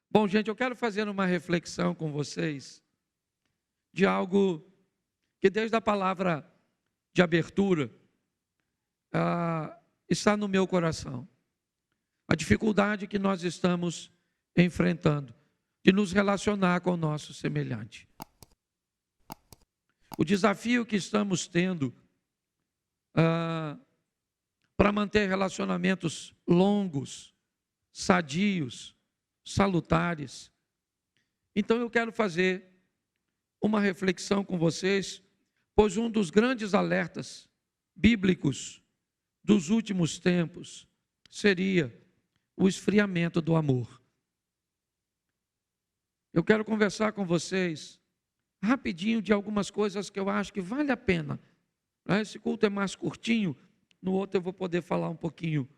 Bom, gente, eu quero fazer uma reflexão com vocês de algo que desde a palavra de abertura está no meu coração. A dificuldade que nós estamos enfrentando de nos relacionar com o nosso semelhante. O desafio que estamos tendo para manter relacionamentos longos, sadios, salutares. Então eu quero fazer uma reflexão com vocês, pois um dos grandes alertas bíblicos dos últimos tempos seria o esfriamento do amor. Eu quero conversar com vocês rapidinho de algumas coisas que eu acho que vale a pena. Esse culto é mais curtinho, no outro eu vou poder falar um pouquinho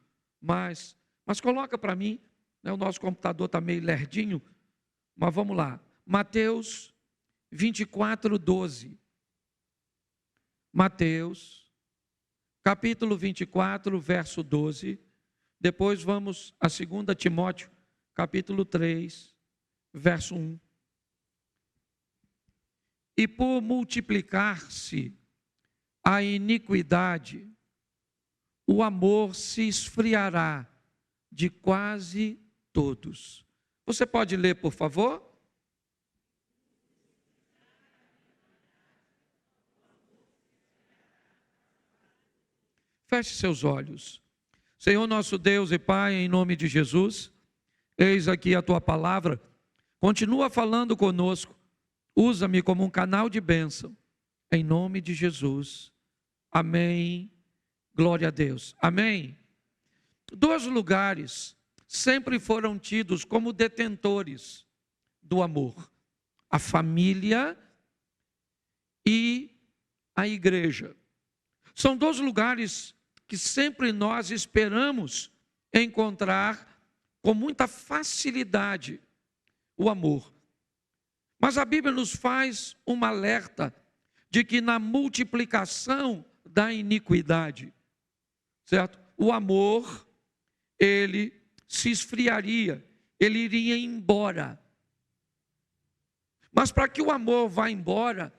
mais. Mas coloca para mim, o nosso computador está meio lerdinho, mas vamos lá. Mateus 24, 12. Mateus, capítulo 24, verso 12. Depois vamos a 2 Timóteo, capítulo 3, verso 1. E por multiplicar-se a iniquidade, o amor se esfriará de quase todos. Você pode ler, por favor? Feche seus olhos. Senhor nosso Deus e Pai, em nome de Jesus, eis aqui a Tua palavra. Continua falando conosco. Usa-me como um canal de bênção. Em nome de Jesus. Amém. Glória a Deus. Amém. Dois lugares sempre foram tidos como detentores do amor: a família e a igreja. São dois lugares que sempre nós esperamos encontrar com muita facilidade o amor. Mas a Bíblia nos faz um alerta de que na multiplicação da iniquidade, certo? O amor, ele se esfriaria, ele iria embora. Mas para que o amor vá embora,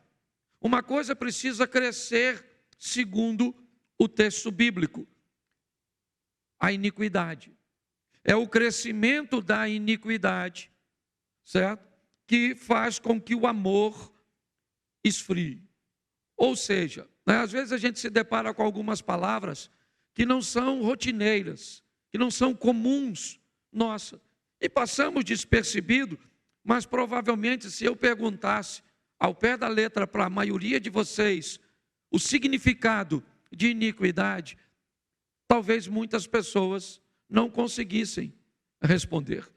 uma coisa precisa crescer, segundo o texto bíblico: a iniquidade. É o crescimento da iniquidade, certo? Que faz com que o amor esfrie. Ou seja, às vezes a gente se depara com algumas palavras que não são rotineiras, que não são comuns, nossa, e passamos despercebido, mas provavelmente se eu perguntasse ao pé da letra para a maioria de vocês o significado de iniquidade, talvez muitas pessoas não conseguissem responder.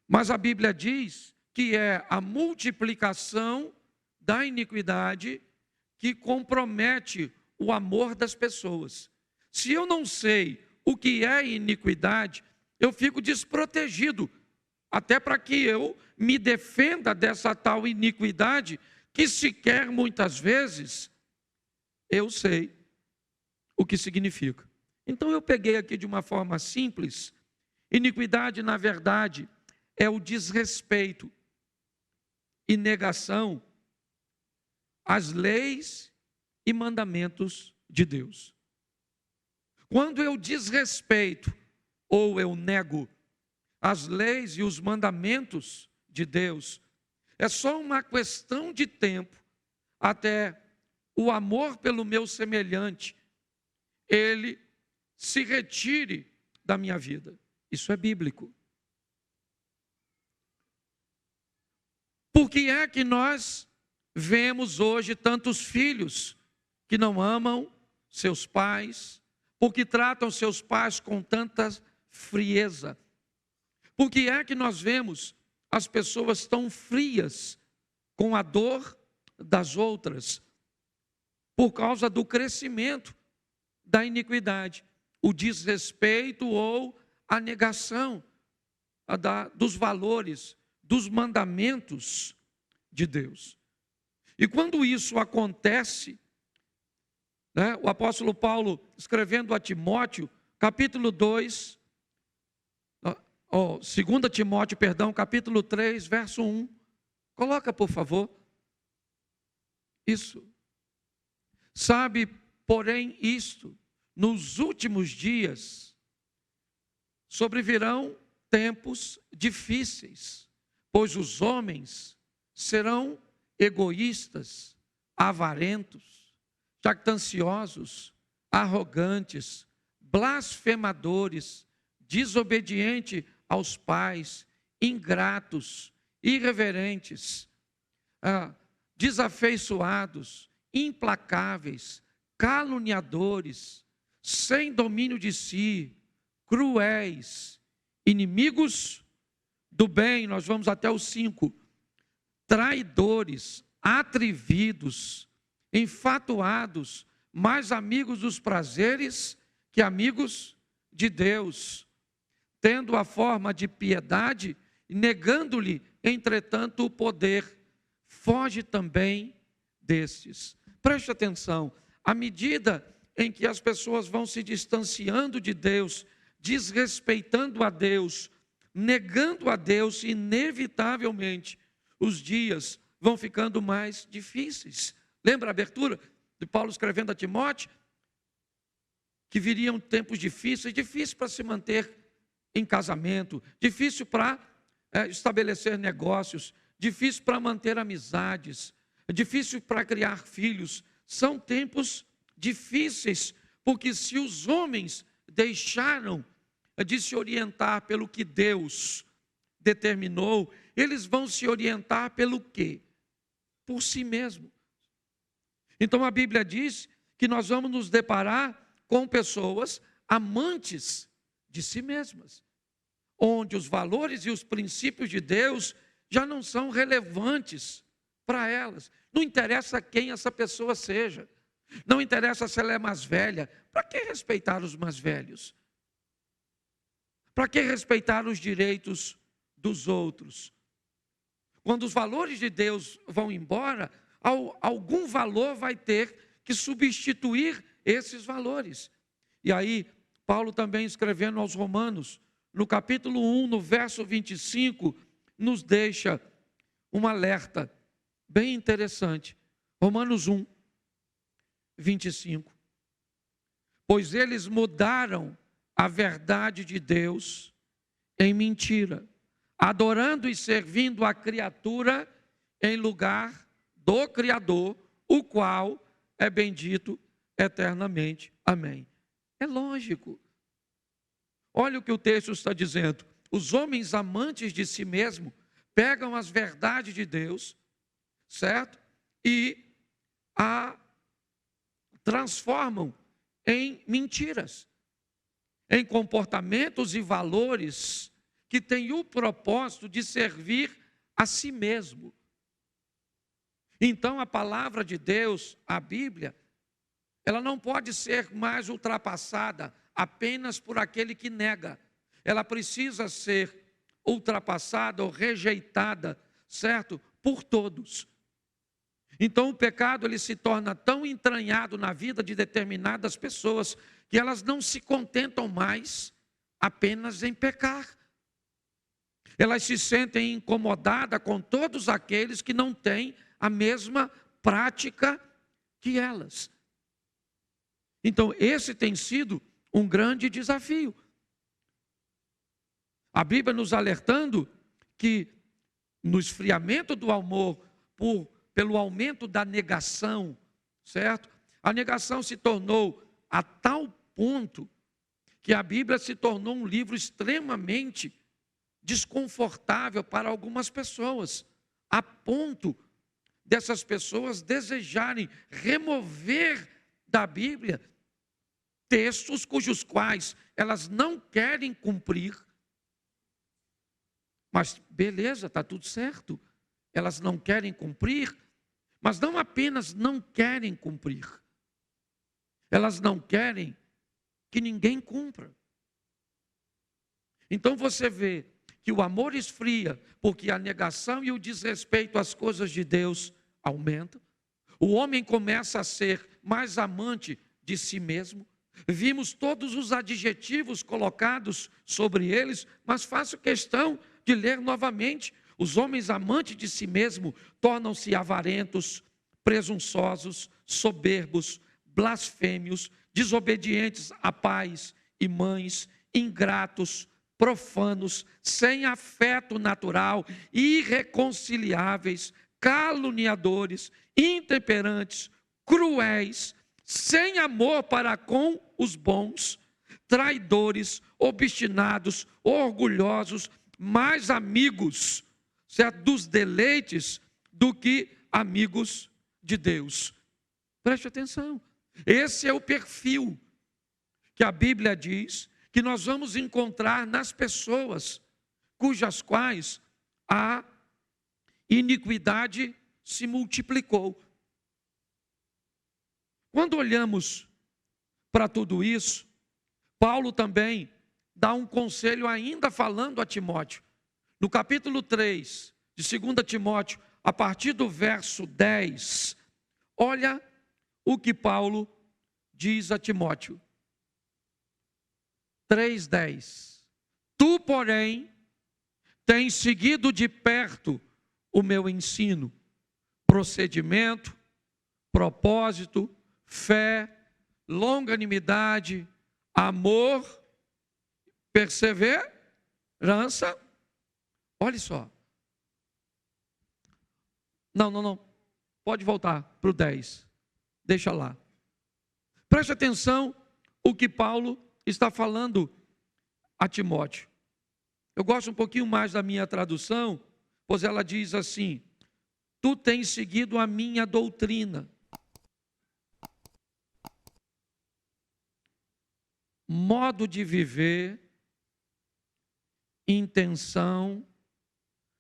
Mas a Bíblia diz que é a multiplicação da iniquidade que compromete o amor das pessoas. Se eu não sei o que é iniquidade, eu fico desprotegido, até para que eu me defenda dessa tal iniquidade, que sequer muitas vezes eu sei o que significa. Então eu peguei aqui de uma forma simples. Iniquidade, na verdade, é o desrespeito e negação às leis e mandamentos de Deus. Quando eu desrespeito ou eu nego as leis e os mandamentos de Deus, é só uma questão de tempo até o amor pelo meu semelhante, ele se retire da minha vida. Isso é bíblico. Por que é que nós vemos hoje tantos filhos que não amam seus pais, porque tratam seus pais com tanta frieza? Por que é que nós vemos as pessoas tão frias com a dor das outras? Por causa do crescimento da iniquidade, o desrespeito ou a negação dos valores, dos mandamentos de Deus. E quando isso acontece, o apóstolo Paulo, escrevendo a Timóteo, capítulo 2, 2 Timóteo, capítulo 3, verso 1. Coloca, por favor. Isso. Sabe, porém, isto, nos últimos dias sobrevirão tempos difíceis, pois os homens serão egoístas, avarentos, jactanciosos, arrogantes, blasfemadores, desobedientes aos pais, ingratos, irreverentes, desafeiçoados, implacáveis, caluniadores, sem domínio de si, cruéis, inimigos do bem. Nós vamos até o 5. Traidores, atrevidos, enfatuados, mais amigos dos prazeres que amigos de Deus, tendo a forma de piedade, negando-lhe, entretanto, o poder. Foge também destes. Preste atenção, à medida em que as pessoas vão se distanciando de Deus, desrespeitando a Deus, negando a Deus, inevitavelmente, os dias vão ficando mais difíceis. Lembra a abertura de Paulo escrevendo a Timóteo? Que viriam tempos difíceis para se manter em casamento, difícil para estabelecer negócios, difícil para manter amizades, difícil para criar filhos. São tempos difíceis, porque se os homens deixaram de se orientar pelo que Deus determinou, eles vão se orientar pelo quê? Por si mesmo. Então a Bíblia diz que nós vamos nos deparar com pessoas amantes de si mesmas, onde os valores e os princípios de Deus já não são relevantes para elas. Não interessa quem essa pessoa seja, não interessa se ela é mais velha. Para que respeitar os mais velhos? Para que respeitar os direitos dos outros? Quando os valores de Deus vão embora, algum valor vai ter que substituir esses valores. E aí, Paulo também escrevendo aos Romanos, no capítulo 1, no verso 25, nos deixa um alerta bem interessante. Romanos 1, 25. Pois eles mudaram a verdade de Deus em mentira, adorando e servindo a criatura em lugar do Criador, o qual é bendito eternamente. Amém. É lógico. Olha o que o texto está dizendo. Os homens amantes de si mesmo pegam as verdades de Deus, certo? E a transformam em mentiras, em comportamentos e valores que têm o propósito de servir a si mesmo. Então a palavra de Deus, a Bíblia, ela não pode ser mais ultrapassada apenas por aquele que nega. Ela precisa ser ultrapassada ou rejeitada, certo? Por todos. Então o pecado ele se torna tão entranhado na vida de determinadas pessoas que elas não se contentam mais apenas em pecar. Elas se sentem incomodadas com todos aqueles que não têm a mesma prática que elas. Então esse tem sido um grande desafio. A Bíblia nos alertando que no esfriamento do amor, pelo aumento da negação, certo? A negação se tornou a tal ponto que a Bíblia se tornou um livro extremamente desconfortável para algumas pessoas, a ponto dessas pessoas desejarem remover da Bíblia textos cujos quais elas não querem cumprir. Mas beleza, está tudo certo. Elas não querem cumprir, mas não apenas não querem cumprir. Elas não querem que ninguém cumpra. Então você vê que o amor esfria, porque a negação e o desrespeito às coisas de Deus aumentam. O homem começa a ser mais amante de si mesmo. Vimos todos os adjetivos colocados sobre eles, mas faço questão de ler novamente. Os homens amantes de si mesmo tornam-se avarentos, presunçosos, soberbos, blasfêmios, desobedientes a pais e mães, ingratos, profanos, sem afeto natural, irreconciliáveis, caluniadores, intemperantes, cruéis, sem amor para com os bons, traidores, obstinados, orgulhosos, mais amigos, certo, dos deleites do que amigos de Deus. Preste atenção. Esse é o perfil que a Bíblia diz que nós vamos encontrar nas pessoas cujas quais a iniquidade se multiplicou. Quando olhamos para tudo isso, Paulo também dá um conselho ainda falando a Timóteo. No capítulo 3 de 2 Timóteo, a partir do verso 10, olha o que Paulo diz a Timóteo. 3:10. Tu, porém, tens seguido de perto o meu ensino, procedimento, propósito, fé, longanimidade, amor, perseverança. Olha só. Não. Pode voltar para o 10. Deixa lá. Preste atenção o que Paulo está falando a Timóteo. Eu gosto um pouquinho mais da minha tradução, pois ela diz assim: tu tens seguido a minha doutrina, modo de viver, intenção,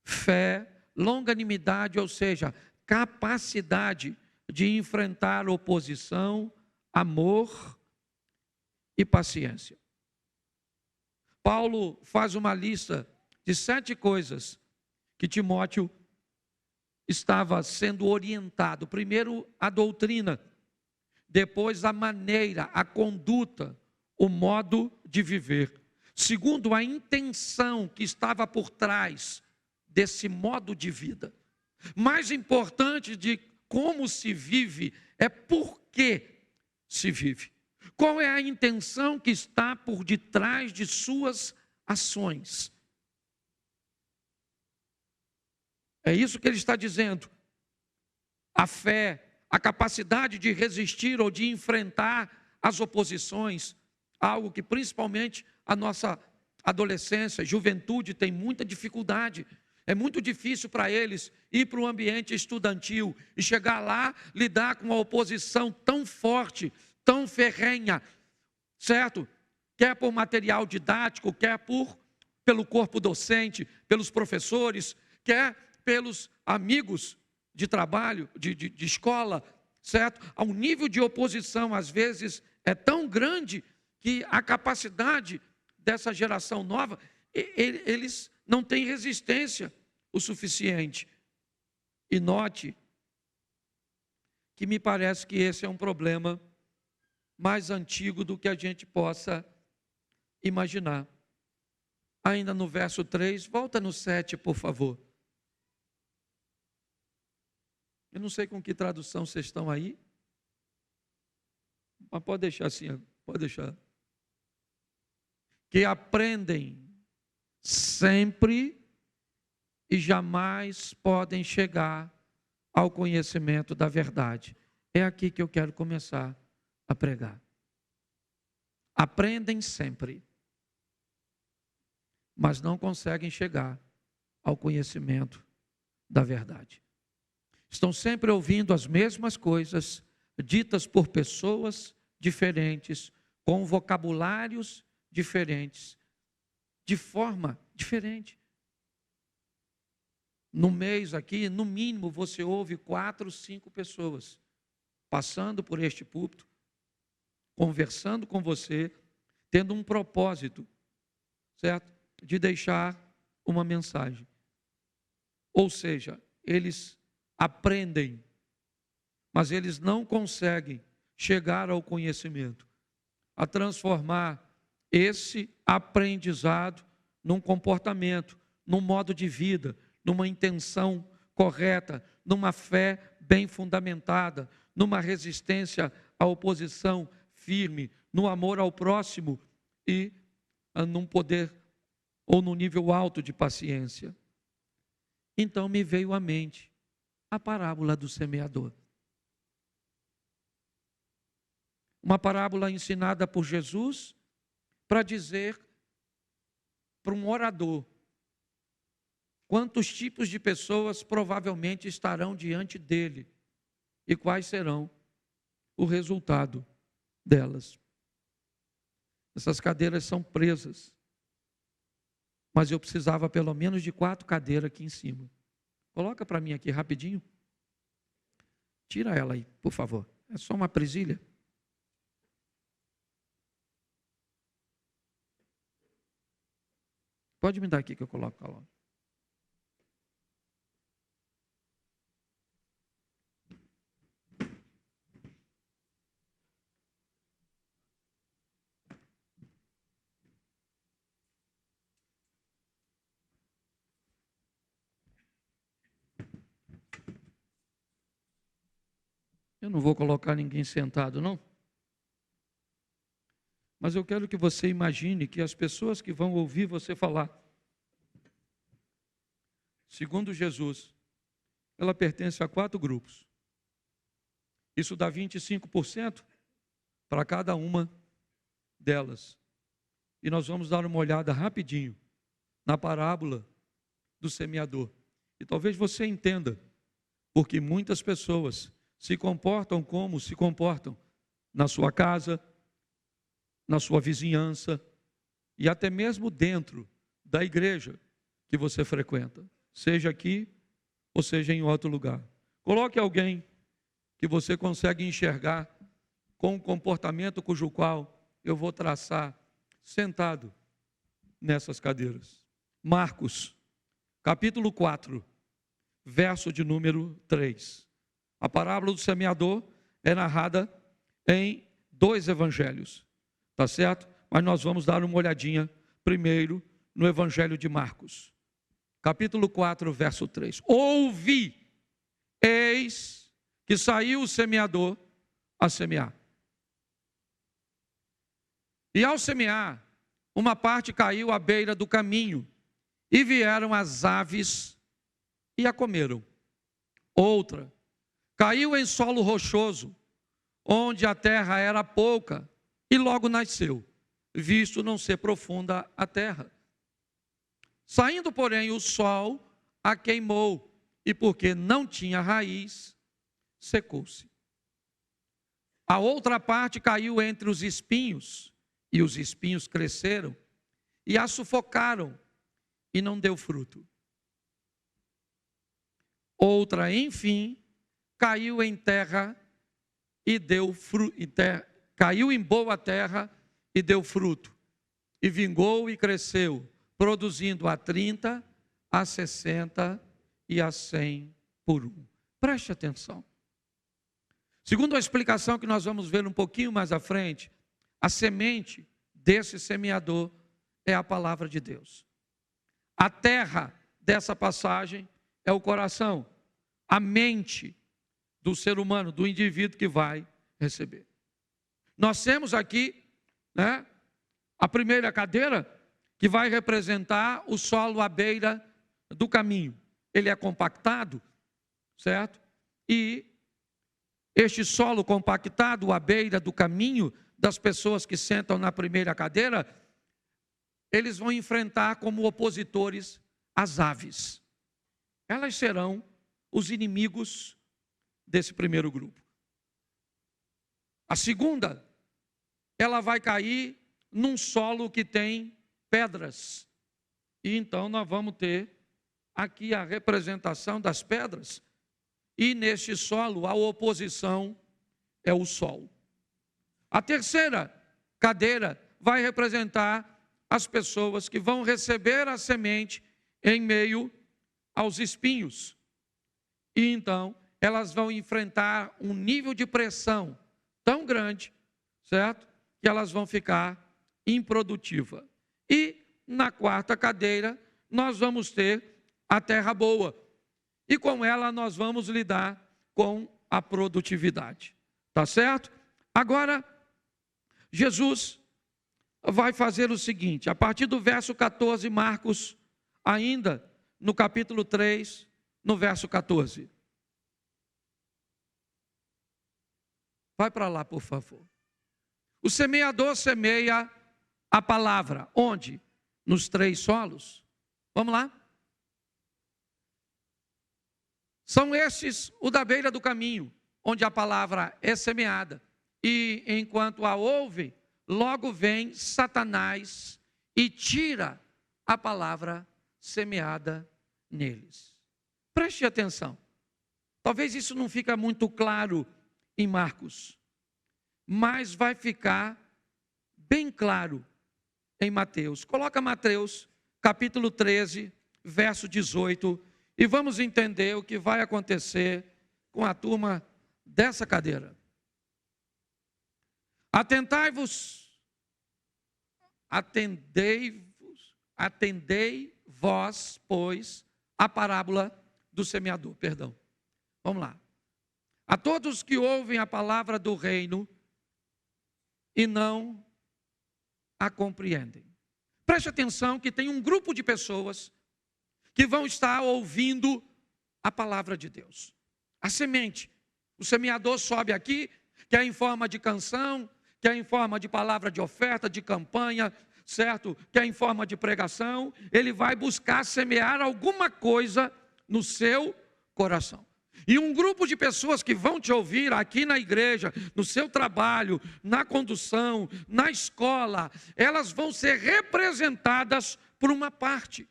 fé, longanimidade, ou seja, capacidade de enfrentar oposição, amor e paciência. Paulo faz uma lista de 7 coisas que Timóteo estava sendo orientado. Primeiro, a doutrina. Depois, a maneira, a conduta, o modo de viver. Segundo, a intenção que estava por trás desse modo de vida. Mais importante de como se vive é por que se vive. Qual é a intenção que está por detrás de suas ações? É isso que ele está dizendo. A fé, a capacidade de resistir ou de enfrentar as oposições, algo que principalmente a nossa adolescência, juventude tem muita dificuldade. É muito difícil para eles ir para o ambiente estudantil e chegar lá, lidar com uma oposição tão forte, tão ferrenha, certo? Quer por material didático, quer pelo corpo docente, pelos professores, quer pelos amigos de trabalho, de escola, certo? Há um nível de oposição, às vezes, é tão grande que a capacidade dessa geração nova, eles não têm resistência o suficiente. E note que me parece que esse é um problema mais antigo do que a gente possa imaginar. Ainda no verso 3, volta no 7, por favor. Eu não sei com que tradução vocês estão aí, mas pode deixar assim, pode deixar. Que aprendem sempre e jamais podem chegar ao conhecimento da verdade. É aqui que eu quero começar a pregar. Aprendem sempre, mas não conseguem chegar ao conhecimento da verdade. Estão sempre ouvindo as mesmas coisas, ditas por pessoas diferentes, com vocabulários diferentes, de forma diferente. No mês aqui, no mínimo, você ouve 4, 5 pessoas passando por este púlpito, conversando com você, tendo um propósito, certo? De deixar uma mensagem. Ou seja, eles aprendem, mas eles não conseguem chegar ao conhecimento. a transformar esse aprendizado num comportamento, num modo de vida, numa intenção correta, numa fé bem fundamentada, numa resistência à oposição firme, no amor ao próximo e num poder ou num nível alto de paciência. Então me veio à mente a parábola do semeador. Uma parábola ensinada por Jesus para dizer para um orador quantos tipos de pessoas provavelmente estarão diante dele e quais serão o resultado delas. Essas cadeiras são presas, mas eu precisava pelo menos de 4 cadeiras aqui em cima. Coloca para mim aqui rapidinho. Tira ela aí, por favor. É só uma presilha. Pode me dar aqui que eu coloco lá. Eu não vou colocar ninguém sentado, não. Mas eu quero que você imagine que as pessoas que vão ouvir você falar, segundo Jesus, ela pertence a 4 grupos. Isso dá 25% para cada uma delas. E nós vamos dar uma olhada rapidinho na parábola do semeador. E talvez você entenda, porque muitas pessoas se comportam como se comportam na sua casa, na sua vizinhança e até mesmo dentro da igreja que você frequenta, seja aqui ou seja em outro lugar. Coloque alguém que você consegue enxergar com um comportamento cujo qual eu vou traçar sentado nessas cadeiras. Marcos, capítulo 4, verso de número 3. A parábola do semeador é narrada em 2 evangelhos, tá certo? Mas nós vamos dar uma olhadinha primeiro no evangelho de Marcos, capítulo 4, verso 3. Ouvi, eis que saiu o semeador a semear. E ao semear, uma parte caiu à beira do caminho, e vieram as aves e a comeram. Outra caiu em solo rochoso, onde a terra era pouca, e logo nasceu, visto não ser profunda a terra. Saindo, porém, o sol a queimou, e porque não tinha raiz, secou-se. A outra parte caiu entre os espinhos, e os espinhos cresceram, e a sufocaram, e não deu fruto. Outra, enfim, caiu em terra e deu fruto, caiu em boa terra e deu fruto, e vingou e cresceu, produzindo a 30, a 60 e a 100 por 1. Preste atenção. Segundo a explicação que nós vamos ver um pouquinho mais à frente, a semente desse semeador é a palavra de Deus. A terra dessa passagem é o coração, a mente do ser humano, do indivíduo que vai receber. Nós temos aqui, a primeira cadeira, que vai representar o solo à beira do caminho. Ele é compactado, certo? E este solo compactado à beira do caminho das pessoas que sentam na primeira cadeira, eles vão enfrentar como opositores as aves. Elas serão os inimigos desse primeiro grupo. A segunda, ela vai cair num solo que tem pedras. E então nós vamos ter aqui a representação das pedras. E neste solo a oposição é o sol. A terceira cadeira vai representar as pessoas que vão receber a semente em meio aos espinhos. E então elas vão enfrentar um nível de pressão tão grande, certo? que elas vão ficar improdutivas. E na quarta cadeira, nós vamos ter a terra boa. E com ela nós vamos lidar com a produtividade. Tá certo? Agora, Jesus vai fazer o seguinte, a partir do verso 14, Marcos, ainda no capítulo 3, no verso 14. Vai para lá, por favor. O semeador semeia a palavra. Onde? Nos 3 solos. Vamos lá? São estes o da beira do caminho, onde a palavra é semeada. E enquanto a ouvem, logo vem Satanás e tira a palavra semeada neles. Preste atenção. Talvez isso não fique muito claro em Marcos, mas vai ficar bem claro em Mateus. Coloca Mateus, capítulo 13, verso 18, e vamos entender o que vai acontecer com a turma dessa cadeira. Atendei vós, pois, a parábola do semeador. Perdão. Vamos lá. A todos que ouvem a palavra do reino e não a compreendem. Preste atenção que tem um grupo de pessoas que vão estar ouvindo a palavra de Deus. A semente. O semeador sobe aqui, quer em forma de canção, quer em forma de palavra de oferta, de campanha, certo? Quer em forma de pregação. Ele vai buscar semear alguma coisa no seu coração. E um grupo de pessoas que vão te ouvir aqui na igreja, no seu trabalho, na condução, na escola, elas vão ser representadas por uma parte.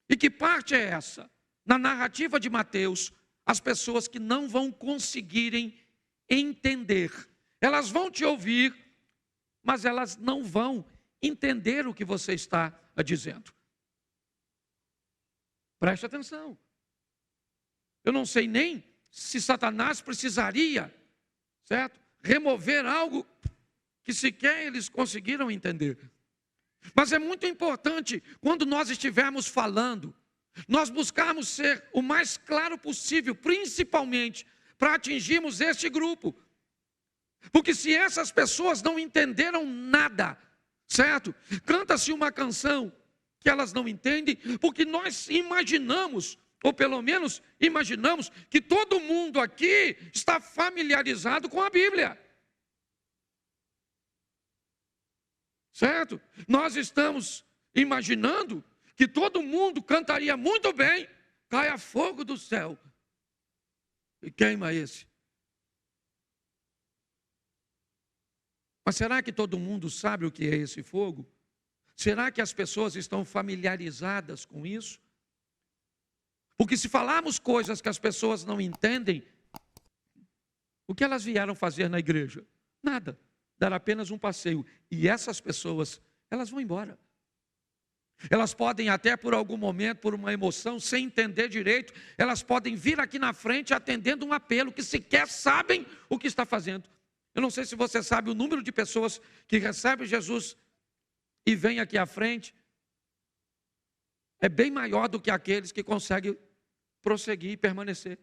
E que parte é essa? Na narrativa de Mateus, as pessoas que não vão conseguirem entender. Elas vão te ouvir, mas elas não vão entender o que você está dizendo. Preste atenção. Eu não sei nem se Satanás precisaria, certo? Remover algo que sequer eles conseguiram entender. Mas é muito importante, quando nós estivermos falando, nós buscarmos ser o mais claro possível, principalmente para atingirmos este grupo. Porque se essas pessoas não entenderam nada, certo? Canta-se uma canção que elas não entendem, porque nós imaginamos, ou pelo menos imaginamos, que todo mundo aqui está familiarizado com a Bíblia. Certo? Nós estamos imaginando que todo mundo cantaria muito bem, caia fogo do céu e queima esse. Mas será que todo mundo sabe o que é esse fogo? Será que as pessoas estão familiarizadas com isso? Porque se falarmos coisas que as pessoas não entendem, o que elas vieram fazer na igreja? Nada. Dar apenas um passeio. E essas pessoas, elas vão embora. Elas podem até por algum momento, por uma emoção, sem entender direito, elas podem vir aqui na frente atendendo um apelo que sequer sabem o que está fazendo. Eu não sei se você sabe o número de pessoas que recebem Jesus e vêm aqui à frente. É bem maior do que aqueles que conseguem prosseguir e permanecer.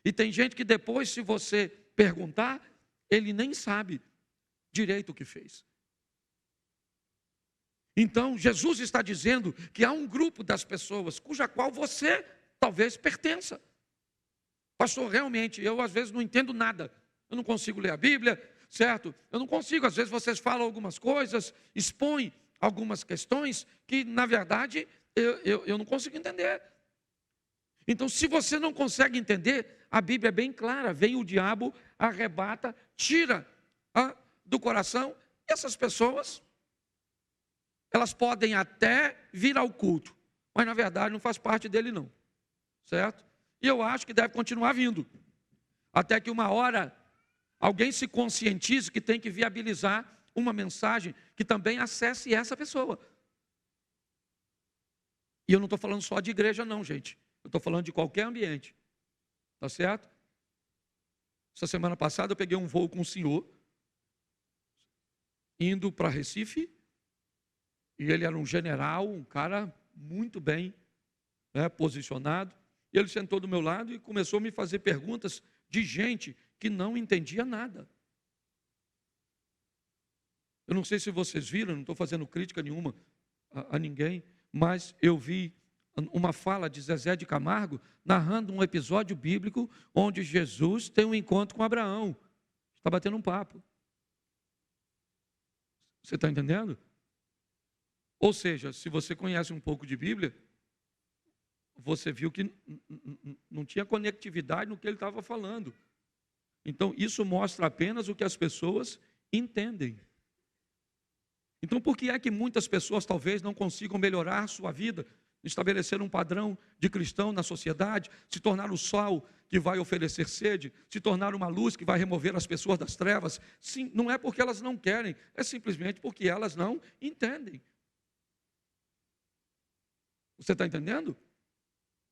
E tem gente que depois, se você perguntar, ele nem sabe direito o que fez. Então, Jesus está dizendo que há um grupo das pessoas cuja qual você talvez pertença. Pastor, realmente, eu às vezes não entendo nada. Eu não consigo ler a Bíblia, certo? Eu não consigo, às vezes vocês falam algumas coisas, expõem algumas questões que, na verdade, eu não consigo entender. Então, se você não consegue entender, a Bíblia é bem clara. Vem o diabo, arrebata, tira do coração. E essas pessoas, elas podem até vir ao culto, mas na verdade não faz parte dele não, certo? E eu acho que deve continuar vindo, até que uma hora alguém se conscientize que tem que viabilizar uma mensagem que também acesse essa pessoa. E eu não estou falando só de igreja não, gente. Eu estou falando de qualquer ambiente. Tá certo? Essa semana passada eu peguei um voo com um senhor. indo para Recife, e ele era um general, um cara muito bem, né, posicionado. E ele sentou do meu lado e começou a me fazer perguntas de gente que não entendia nada. Eu não sei se vocês viram, não estou fazendo crítica nenhuma a ninguém, mas eu vi uma fala de Zezé de Camargo narrando um episódio bíblico onde Jesus tem um encontro com Abraão. Está batendo um papo. Você está entendendo? Ou seja, se você conhece um pouco de Bíblia, você viu que não tinha conectividade no que ele estava falando. Então, isso mostra apenas o que as pessoas entendem. Então, por que é que muitas pessoas talvez não consigam melhorar sua vida, estabelecer um padrão de cristão na sociedade, se tornar o sol que vai oferecer sede, se tornar uma luz que vai remover as pessoas das trevas? Sim, não é porque elas não querem, é simplesmente porque elas não entendem. Você está entendendo?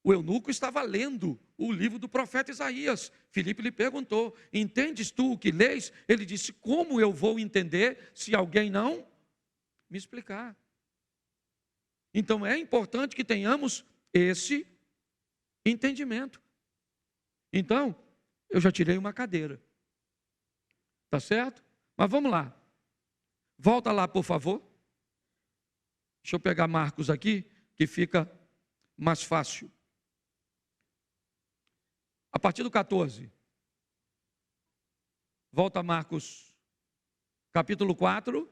O eunuco estava lendo o livro do profeta Isaías. Filipe lhe perguntou: entendes tu o que lês? Ele disse: como eu vou entender se alguém não me explicar? Então é importante que tenhamos esse entendimento. Então, eu já tirei uma cadeira. Tá certo? Mas vamos lá. Volta lá, por favor. Deixa eu pegar Marcos aqui, que fica mais fácil. A partir do 14. Volta a Marcos, capítulo 4,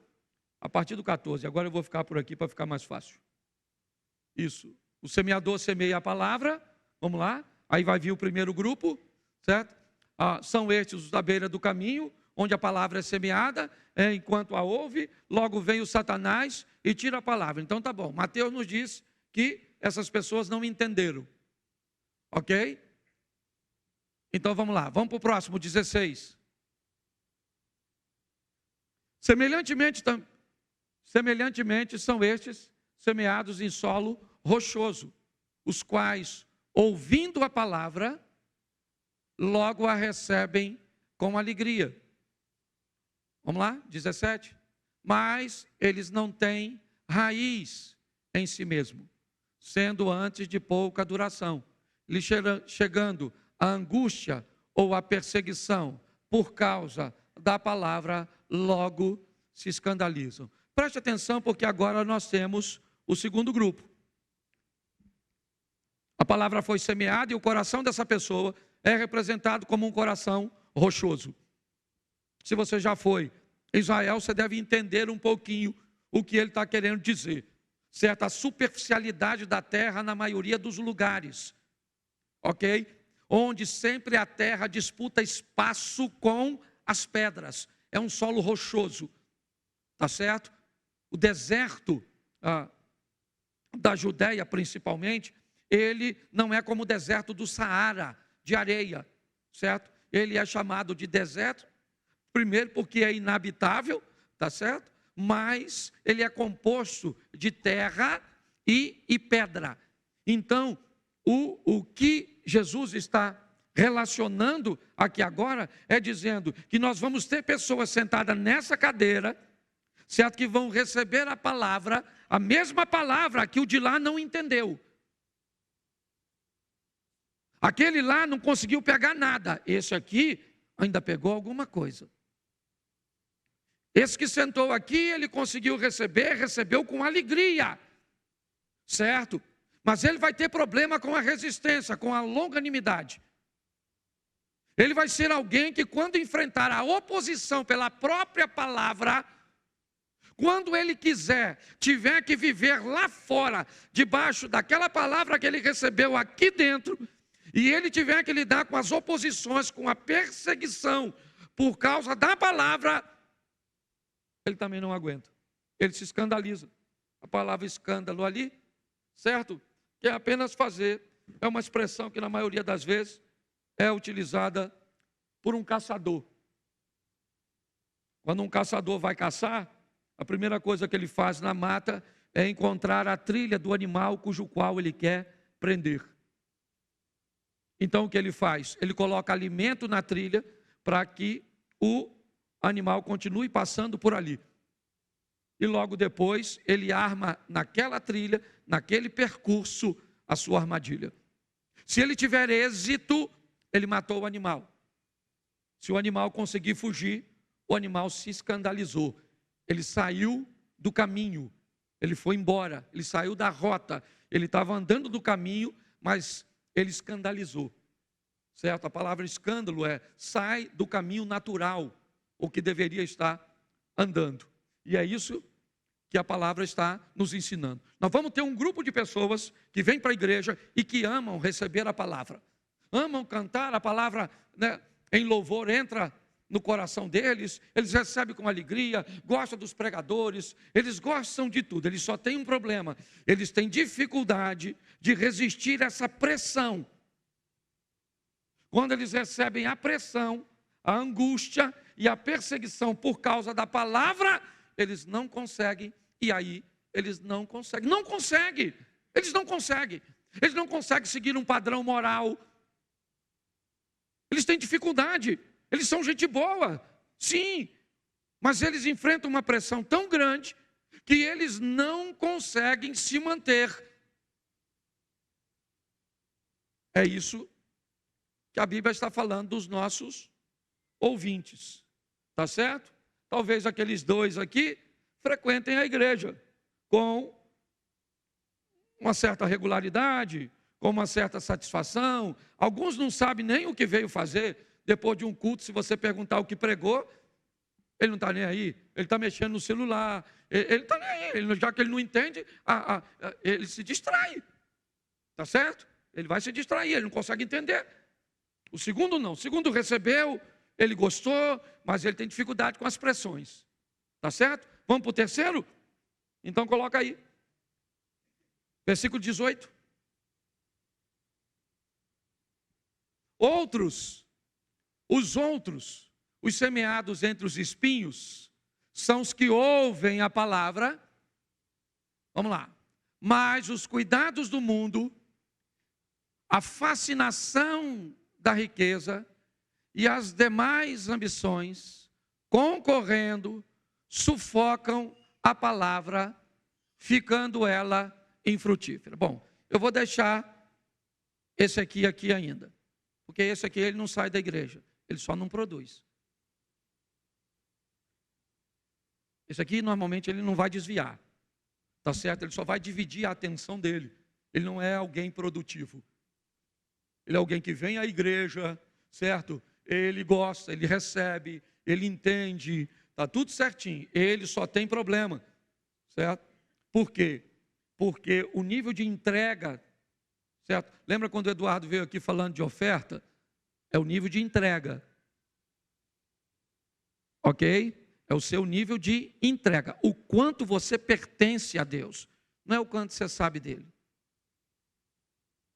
a partir do 14. Agora eu vou ficar por aqui para ficar mais fácil. Isso. O semeador semeia a palavra. Vamos lá. Aí vai vir o primeiro grupo, certo? São estes os da beira do caminho, onde a palavra é semeada, enquanto a ouve, logo vem o Satanás e tira a palavra. Então tá bom. Mateus nos diz que essas pessoas não entenderam. Ok? Então vamos lá. Vamos para o próximo, 16. Semelhantemente são estes semeados em solo rochoso, os quais, ouvindo a palavra, logo a recebem com alegria. Vamos lá, 17. Mas eles não têm raiz em si mesmo, sendo antes de pouca duração, lhe chegando a angústia ou a perseguição por causa da palavra, logo se escandalizam. Preste atenção, porque agora nós temos o segundo grupo. A palavra foi semeada e o coração dessa pessoa é representado como um coração rochoso. Se você já foi em Israel, você deve entender um pouquinho o que ele está querendo dizer. Certa superficialidade da terra na maioria dos lugares. Ok? Onde sempre a terra disputa espaço com as pedras. É um solo rochoso. Tá certo? O deserto da Judéia, principalmente, ele não é como o deserto do Saara, de areia, certo? Ele é chamado de deserto, primeiro porque é inabitável, tá certo? Mas ele é composto de terra e pedra. Então, o que Jesus está relacionando aqui agora é dizendo que nós vamos ter pessoas sentadas nessa cadeira, certo? Que vão receber a palavra, a mesma palavra que o de lá não entendeu. Aquele lá não conseguiu pegar nada, esse aqui ainda pegou alguma coisa. Esse que sentou aqui, ele conseguiu receber, recebeu com alegria, certo? Mas ele vai ter problema com a resistência, com a longanimidade. Ele vai ser alguém que, quando enfrentar a oposição pela própria palavra, quando ele tiver que viver lá fora, debaixo daquela palavra que ele recebeu aqui dentro, e ele tiver que lidar com as oposições, com a perseguição, por causa da palavra, ele também não aguenta. Ele se escandaliza. A palavra escândalo ali, certo? Que é apenas fazer, é uma expressão que na maioria das vezes é utilizada por um caçador. Quando um caçador vai caçar, a primeira coisa que ele faz na mata é encontrar a trilha do animal cujo qual ele quer prender. Então o que ele faz? Ele coloca alimento na trilha para que o animal continue passando por ali. e logo depois ele arma naquela trilha, naquele percurso, a sua armadilha. Se ele tiver êxito, ele matou o animal. Se o animal conseguir fugir, o animal se escandalizou. Ele saiu do caminho, ele foi embora, ele saiu da rota. Ele estava andando do caminho, mas ele escandalizou. Certo? A palavra escândalo é sai do caminho natural, o que deveria estar andando. E é isso que a palavra está nos ensinando. Nós vamos ter um grupo de pessoas que vêm para a igreja e que amam receber a palavra. Amam cantar a palavra, né, em louvor, entra no coração deles, eles recebem com alegria, gostam dos pregadores, eles gostam de tudo. Eles só têm um problema, eles têm dificuldade de resistir a essa pressão. Quando eles recebem a pressão, a angústia e a perseguição por causa da palavra, eles não conseguem, e aí eles não conseguem. Eles não conseguem seguir um padrão moral. Eles têm dificuldade, eles são gente boa, sim, mas eles enfrentam uma pressão tão grande que eles não conseguem se manter. É isso que a Bíblia está falando dos nossos ouvintes, tá certo? Talvez aqueles dois aqui frequentem a igreja com uma certa regularidade, com uma certa satisfação. Alguns não sabem nem o que veio fazer depois de um culto. Se você perguntar o que pregou, ele não está nem aí, ele está mexendo no celular, ele está nem aí, já que ele não entende, ele se distrai, tá certo? Ele vai se distrair, ele não consegue entender. O segundo não, o segundo recebeu, ele gostou, mas ele tem dificuldade com as pressões, tá certo? Vamos para o terceiro? Então coloca aí, versículo 18. Os outros, os semeados entre os espinhos, são os que ouvem a palavra, vamos lá, mas os cuidados do mundo, a fascinação da riqueza e as demais ambições, concorrendo, sufocam a palavra, ficando ela infrutífera. Bom, eu vou deixar esse aqui ainda, porque esse aqui ele não sai da igreja, ele só não produz. Esse aqui normalmente ele não vai desviar, tá certo? Ele só vai dividir a atenção dele. Ele não é alguém produtivo. Ele é alguém que vem à igreja, certo? Ele gosta, ele recebe, ele entende, está tudo certinho. Ele só tem problema, certo? Por quê? Porque o nível de entrega, certo? Lembra quando o Eduardo veio aqui falando de oferta? É o nível de entrega, ok? É o seu nível de entrega. O quanto você pertence a Deus, não é o quanto você sabe dele.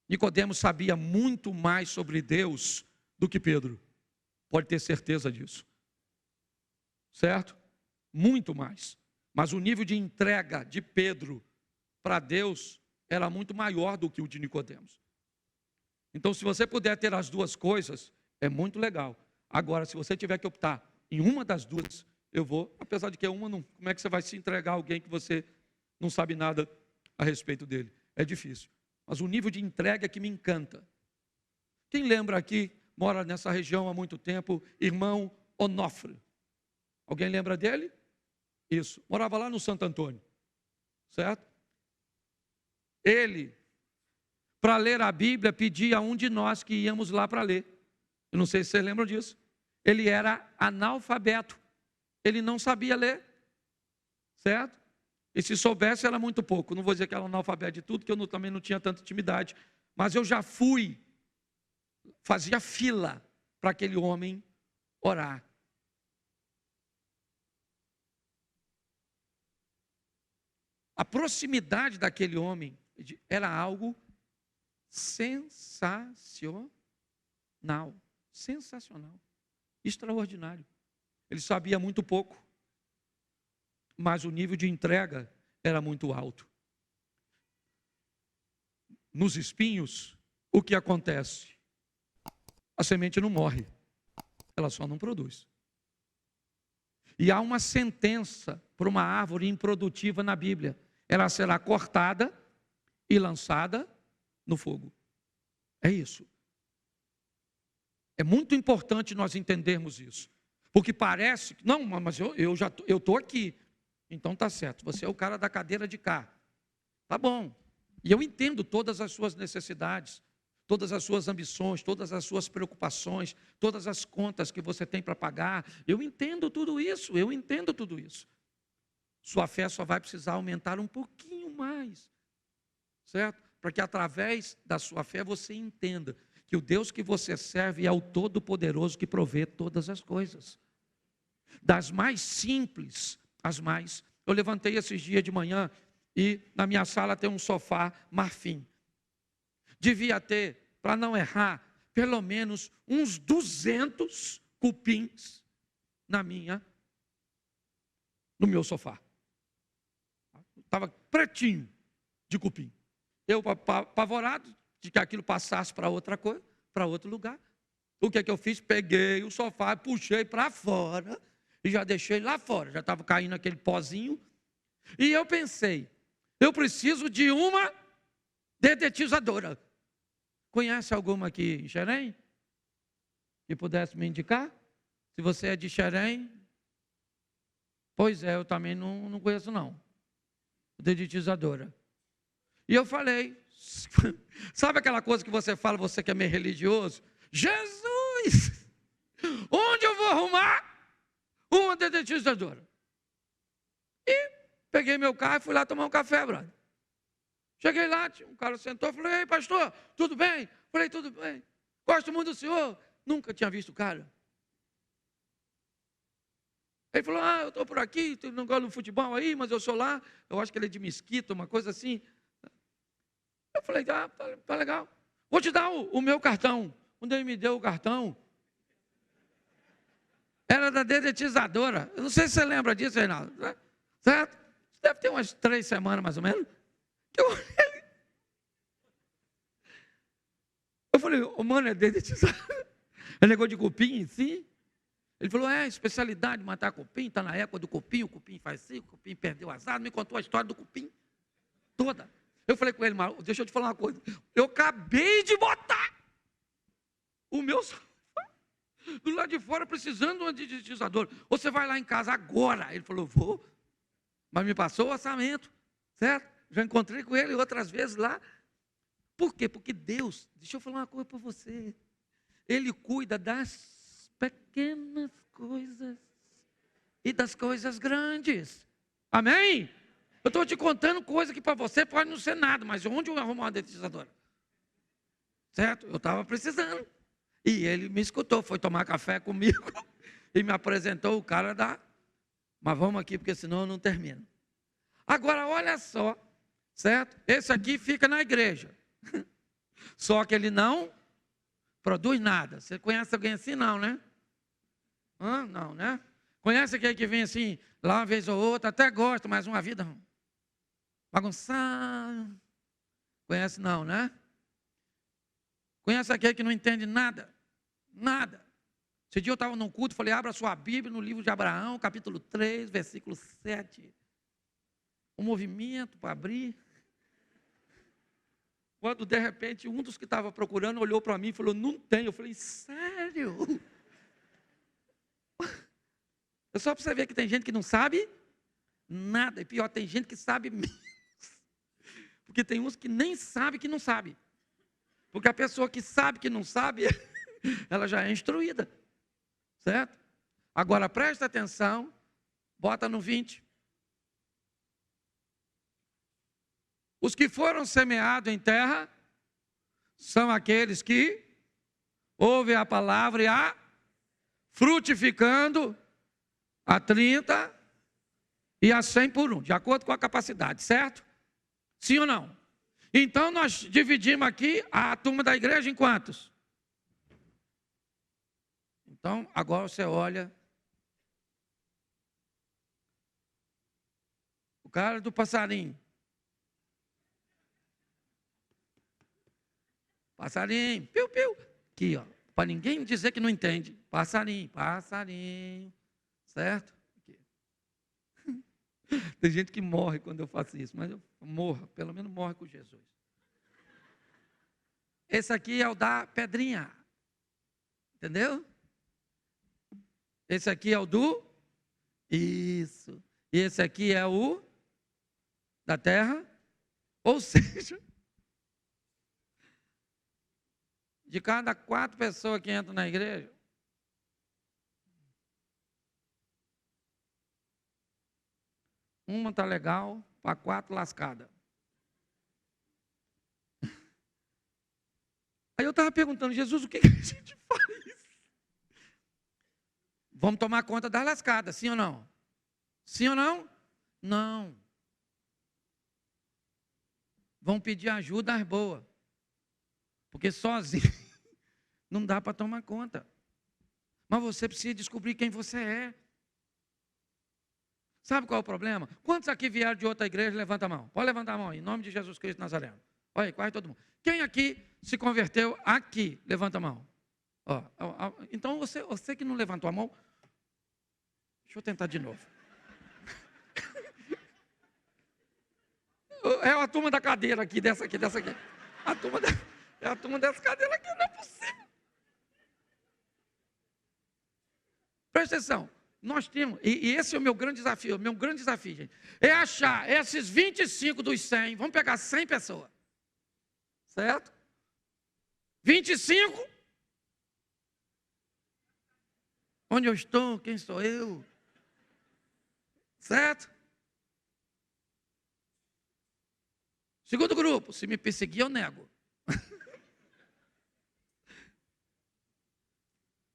Nicodemos sabia muito mais sobre Deus do que Pedro. Pode ter certeza disso. Certo? Muito mais. Mas o nível de entrega de Pedro para Deus era muito maior do que o de Nicodemos. Então, se você puder ter as duas coisas, é muito legal. Agora, se você tiver que optar em uma das duas, eu vou, apesar de que uma não. Como é que você vai se entregar a alguém que você não sabe nada a respeito dele? É difícil. Mas o nível de entrega é que me encanta. Quem lembra aqui, mora nessa região há muito tempo, irmão Onofre? Alguém lembra dele? Isso, morava lá no Santo Antônio, certo? Ele, para ler a Bíblia, pedia a um de nós que íamos lá para ler. Eu não sei se vocês lembram disso. Ele era analfabeto, ele não sabia ler, certo? E se soubesse era muito pouco. Não vou dizer que era analfabeto de tudo, que eu também não tinha tanta intimidade. Mas eu já fazia fila para aquele homem orar. A proximidade daquele homem era algo sensacional. Sensacional. Extraordinário. Ele sabia muito pouco, mas o nível de entrega era muito alto. Nos espinhos, o que acontece? A semente não morre, ela só não produz. E há uma sentença por uma árvore improdutiva na Bíblia. Ela será cortada e lançada no fogo. É isso. É muito importante nós entendermos isso. Porque parece, não, mas eu estou aqui. Então tá certo, você é o cara da cadeira de cá. Tá bom. E eu entendo todas as suas necessidades, todas as suas ambições, todas as suas preocupações, todas as contas que você tem para pagar. Eu entendo tudo isso, Sua fé só vai precisar aumentar um pouquinho mais, certo? Para que através da sua fé você entenda que o Deus que você serve é o Todo-Poderoso que provê todas as coisas. Das mais simples às mais. Eu levantei esses dias de manhã e na minha sala tem um sofá marfim. Devia ter, para não errar, pelo menos uns 200 cupins no meu sofá. Estava pretinho de cupim. Eu apavorado de que aquilo passasse para outra coisa, para outro lugar. O que é que eu fiz? Peguei o sofá, puxei para fora e já deixei lá fora. Já estava caindo aquele pozinho. E eu pensei, eu preciso de uma dedetizadora. Conhece alguma aqui em Xerém? Que pudesse me indicar? Se você é de Xerém? Pois é, eu também não conheço não. Dedetizadora. E eu falei, sabe aquela coisa que você fala, você que é meio religioso? Jesus! Onde eu vou arrumar uma dedetizadora? E peguei meu carro e fui lá tomar um café, brother. Cheguei lá, um cara sentou, falei, ei, pastor, tudo bem? Falei, tudo bem. Gosto muito do senhor. Nunca tinha visto o cara. Ele falou, eu estou por aqui, não gosto do futebol aí, mas eu sou lá. Eu acho que ele é de Mesquita, uma coisa assim. Eu falei, tá legal. Vou te dar o meu cartão. Quando ele me deu o cartão, era da dedetizadora. Eu não sei se você lembra disso, Reinaldo. Certo? Deve ter umas 3 semanas, mais ou menos. Eu falei, mano, é dedetizadora. É negócio de cupim em si. Ele falou, especialidade de matar cupim, está na época do cupim, o cupim faz assim, o cupim perdeu azar, me contou a história do cupim toda. Eu falei com ele, mas deixa eu te falar uma coisa, eu acabei de botar o meu sofá do lado de fora precisando de um dedetizador. Você vai lá em casa agora. Ele falou, vou, mas me passou o orçamento, certo? Já encontrei com ele outras vezes lá. Por quê? Porque Deus, deixa eu falar uma coisa para você, Ele cuida das pequenas coisas e das coisas grandes. Amém? Eu estou te contando coisa que para você pode não ser nada, mas onde eu arrumo uma dedetizadora? Certo? Eu estava precisando. E ele me escutou, foi tomar café comigo e me apresentou o cara da... Mas vamos aqui, porque senão eu não termino. Agora, olha só, certo? Esse aqui fica na igreja. Só que ele não produz nada. Você conhece alguém assim? Não, né? Não, né? Conhece aquele que vem assim, lá uma vez ou outra, até gosta, mas uma vida bagunçada. Conhece não, né? Conhece aquele que não entende nada? Nada. Esse dia eu estava num culto, falei, abra sua Bíblia no livro de Abraão, capítulo 3, versículo 7. Um movimento para abrir. Quando, de repente, um dos que estava procurando olhou para mim e falou, não tem. Eu falei, sério? É só para você ver que tem gente que não sabe nada. E pior, tem gente que sabe menos. Porque tem uns que nem sabe que não sabe. Porque a pessoa que sabe que não sabe, ela já é instruída. Certo? Agora, presta atenção. Bota no 20. Os que foram semeados em terra são aqueles que ouvem a palavra e a frutificando a 30 e a 100 por 1, de acordo com a capacidade, certo? Sim ou não? Então, nós dividimos aqui a turma da igreja em quantos? Então, agora você olha. O cara do passarinho. Passarinho, piu, piu. Aqui, ó, para ninguém dizer que não entende. Passarinho, passarinho. Certo? Aqui. Tem gente que morre quando eu faço isso, mas eu morro, pelo menos morre com Jesus. Esse aqui é o da pedrinha. Entendeu? Esse aqui é o do... Isso. E esse aqui é o da terra. Ou seja, de cada 4 pessoas que entram na igreja, uma está legal, para 4 lascada. Aí eu estava perguntando, Jesus, o que a gente faz? Vamos tomar conta das lascadas, sim ou não? Sim ou não? Não. Vão pedir ajuda às boas. Porque sozinho não dá para tomar conta. Mas você precisa descobrir quem você é. Sabe qual é o problema? Quantos aqui vieram de outra igreja? Levanta a mão. Pode levantar a mão aí, em nome de Jesus Cristo Nazareno. Olha aí, quase todo mundo. Quem aqui se converteu aqui? Levanta a mão. Então você que não levantou a mão, deixa eu tentar de novo. É a turma da cadeira aqui, dessa aqui. É a turma dessa cadeira aqui, não é possível. Presta atenção. Nós temos, e esse é o meu grande desafio, gente, é achar esses 25 dos 100, vamos pegar 100 pessoas, certo? 25, onde eu estou, quem sou eu, certo? Segundo grupo, se me perseguir eu nego.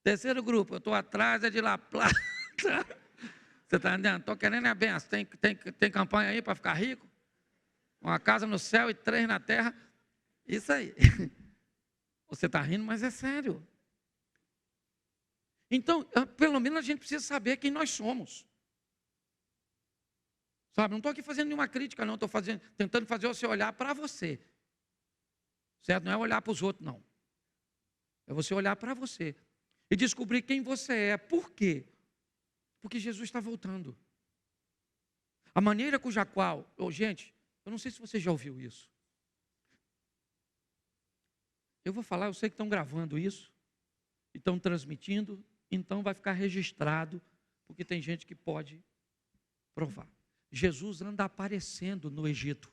Terceiro grupo, eu estou atrás é de La Plata. Você está entendendo? Estou querendo a benção. Tem campanha aí para ficar rico? Uma casa no céu e 3 na terra. Isso aí. Você está rindo, mas é sério. Então, pelo menos a gente precisa saber quem nós somos. Sabe, não estou aqui fazendo nenhuma crítica, não. Estou tentando fazer você olhar para você. Certo? Não é olhar para os outros, não. É você olhar para você. E descobrir quem você é. Por quê? Porque Jesus está voltando. A maneira cuja qual... gente, eu não sei se você já ouviu isso. Eu vou falar, eu sei que estão gravando isso. E estão transmitindo. Então vai ficar registrado. Porque tem gente que pode provar. Jesus anda aparecendo no Egito.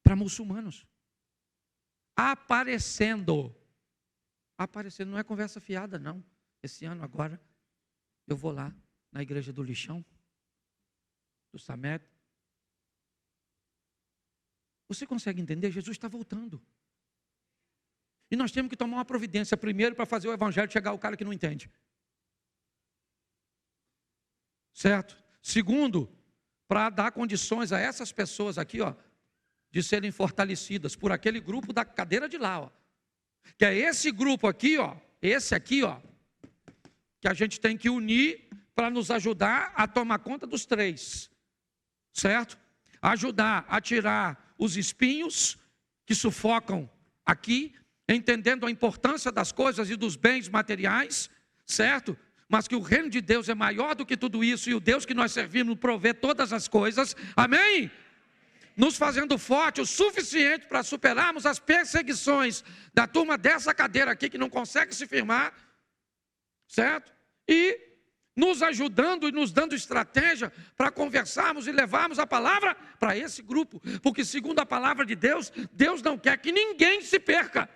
Para muçulmanos. Aparecendo. Aparecendo, não é conversa fiada, não. Esse ano agora, eu vou lá, na igreja do Lixão, do Samed. Você consegue entender? Jesus está voltando. E nós temos que tomar uma providência, primeiro, para fazer o evangelho chegar ao cara que não entende. Certo? Segundo, para dar condições a essas pessoas aqui, de serem fortalecidas por aquele grupo da cadeira de lá, que é esse grupo aqui, esse aqui, que a gente tem que unir para nos ajudar a tomar conta dos 3, certo? Ajudar a tirar os espinhos que sufocam aqui, entendendo a importância das coisas e dos bens materiais, certo? Mas que o reino de Deus é maior do que tudo isso e o Deus que nós servimos provê todas as coisas, amém? Nos fazendo forte o suficiente para superarmos as perseguições da turma dessa cadeira aqui que não consegue se firmar, certo? E nos ajudando e nos dando estratégia para conversarmos e levarmos a palavra para esse grupo, porque segundo a palavra de Deus, Deus não quer que ninguém se perca.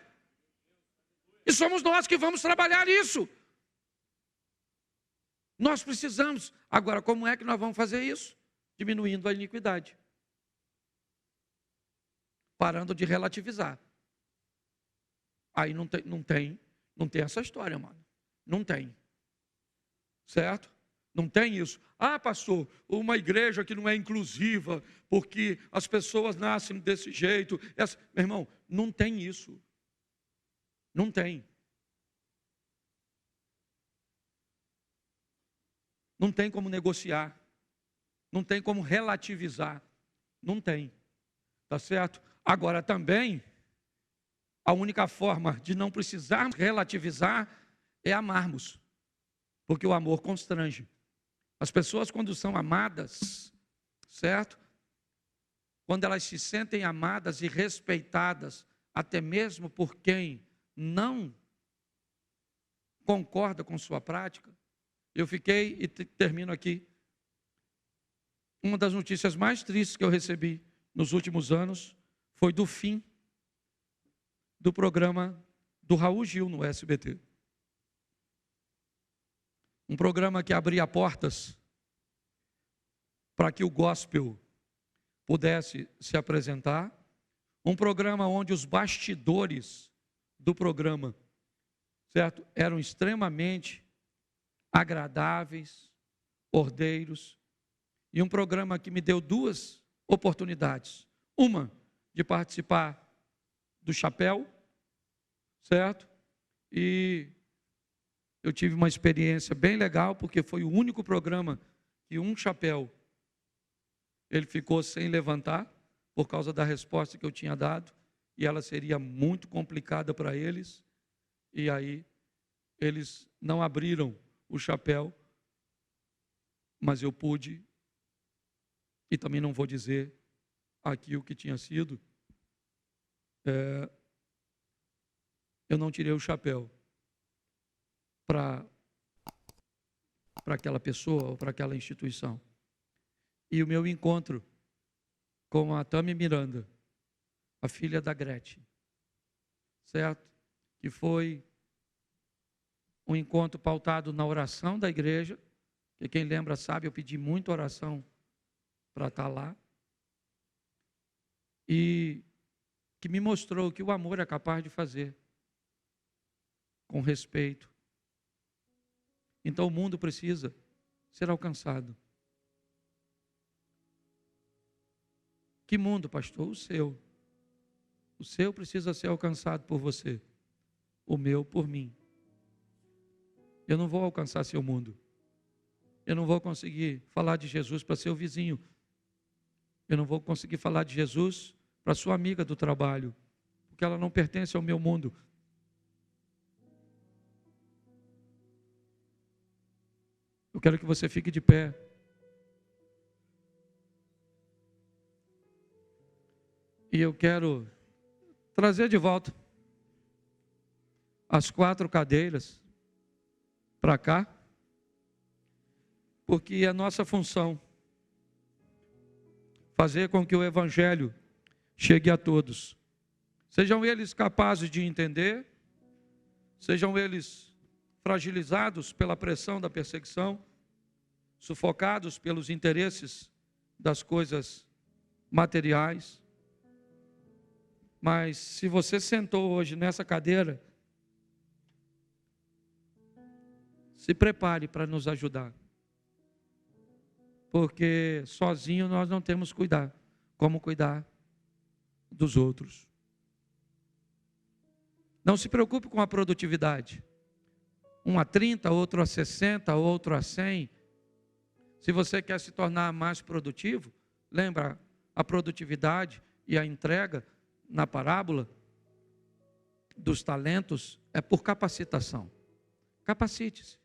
E somos nós que vamos trabalhar isso. Nós precisamos. Agora, como é que nós vamos fazer isso? Diminuindo a iniquidade. Parando de relativizar. Aí não tem essa história, mano. Não tem. Certo? Não tem isso. Ah, pastor, uma igreja que não é inclusiva, porque as pessoas nascem desse jeito. Meu irmão, não tem isso. Não tem. Não tem como negociar. Não tem como relativizar. Não tem. Tá certo? Agora também, a única forma de não precisarmos relativizar é amarmos. Porque o amor constrange. As pessoas, quando são amadas, certo? Quando elas se sentem amadas e respeitadas, até mesmo por quem não concorda com sua prática. Eu fiquei, e termino aqui, uma das notícias mais tristes que eu recebi nos últimos anos foi do fim do programa do Raul Gil no SBT. Um programa que abria portas para que o gospel pudesse se apresentar. Um programa onde os bastidores do programa, certo, eram extremamente agradáveis, ordeiros. E um programa que me deu duas oportunidades. Uma, de participar do chapéu, certo? E eu tive uma experiência bem legal, porque foi o único programa que um chapéu, ele ficou sem levantar, por causa da resposta que eu tinha dado, e ela seria muito complicada para eles, e aí eles não abriram o chapéu, mas eu pude, e também não vou dizer aqui o que tinha sido, eu não tirei o chapéu para aquela pessoa ou para aquela instituição. E o meu encontro com a Tami Miranda, a filha da Gretchen, certo? Que foi um encontro pautado na oração da igreja, que quem lembra sabe, eu pedi muita oração para estar lá, e que me mostrou o que o amor é capaz de fazer, com respeito. Então o mundo precisa ser alcançado. Que mundo, pastor? O seu. O seu precisa ser alcançado por você. O meu por mim. Eu não vou alcançar seu mundo. Eu não vou conseguir falar de Jesus para seu vizinho. Eu não vou conseguir falar de Jesus para sua amiga do trabalho, porque ela não pertence ao meu mundo. Eu quero que você fique de pé. E eu quero trazer de volta as 4 cadeiras para cá, porque é nossa função fazer com que o Evangelho chegue a todos. Sejam eles capazes de entender, sejam eles fragilizados pela pressão da perseguição, sufocados pelos interesses das coisas materiais. Mas se você sentou hoje nessa cadeira, se prepare para nos ajudar. Porque sozinho nós não temos como cuidar dos outros. Não se preocupe com a produtividade. Um a 30, outro a 60, outro a 100. Se você quer se tornar mais produtivo, lembra, a produtividade e a entrega na parábola dos talentos é por capacitação. Capacite-se.